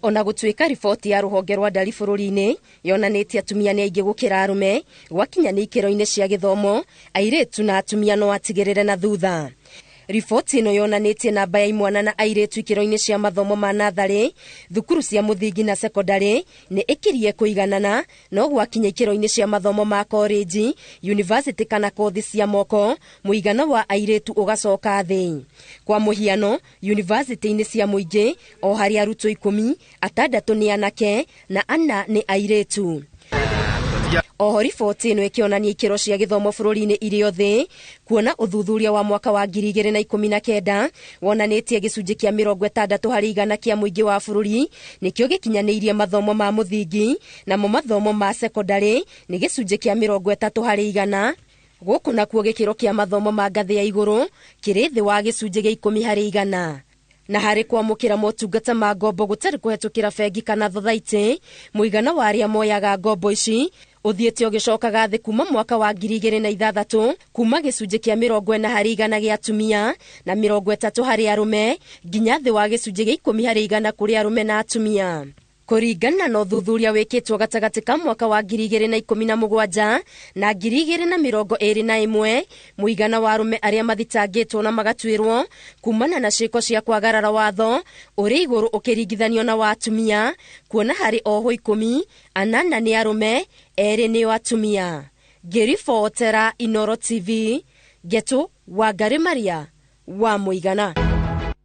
Ona gũtuĩka riboti ya rũhonge rwa ndari bũrũri-inĩ yonanĩtie atumia nĩ aingĩ gũkĩra arũme, gwakinya nĩ ikĩro-inĩ cia gĩthomo, airĩtu na atumia no atigĩrĩre na thutha. Riboti ĩno yonanĩtie namba ya imwana na airĩtu ikĩro-inĩ cia mathomo ma natharĩ, thukuru cia mũthingi na sekondarĩ nĩ ĩkĩrie kũiganana, no gwakinya ikĩro-inĩ cia mathomo ma korĩnji, yunivasĩtĩ kana kothi cia moko, mũigana wa airĩtu ũgacoka thĩ. Kwa mũhiano, yunivasĩtĩ-inĩ cia mũingĩ, o harĩ arutwo 10, 6 nĩ anake na 4 nĩ airĩtu. Oho riboti ĩno ĩkĩonania ikĩro cia gĩthomo bũrũri-inĩ irio thĩ, kuona ũthuthuria wa mwaka wa 2019 wonanĩtie gĩcunjĩ kĩa 60% kĩa mũingĩ wa bũrũri nĩkĩo gĩkinyanĩirie mathomo ma mũthingi, namo mathomo ma sekondarĩ nĩ gĩcunjĩ kĩa 30%. Gũkũ nakuo gĩkĩro kĩa mathomo ma ngathĩ ya igũrũ kĩrĩ thĩ wa gĩcunjĩ gĩa 10%. Na harĩ kwamũkĩra motungata ma ngombo gũtarĩ kũhetũkĩra bengi kana thothaitĩ, mũigana wa arĩa moyaga ngombo ici ũthiĩte ũgĩcokaga thĩ kuma mwaka wa 2006, kuma gĩcunjĩ kĩa 40% gĩa atumia na 30% harĩ arũme, nginya thĩ wa gĩcunjĩ gĩa 10% kũrĩ arũme na atumia. Kũringana na ũthuthuria wĩkĩtwo gatagatĩ ka mwaka wa 2017 na 2021, mũigana wa arũme arĩa mathitangĩtwo na magatuĩrwo kumana na ciĩko cia kwagarara watho ũrĩ igũrũ ũkĩringithanio na wa atumia, kuona harĩ ohwo 10, 8 nĩ arũme, 2 nĩ atumia. Ngĩribotera Inooro TV, Ngetu Wangari Maria wa Mũigana.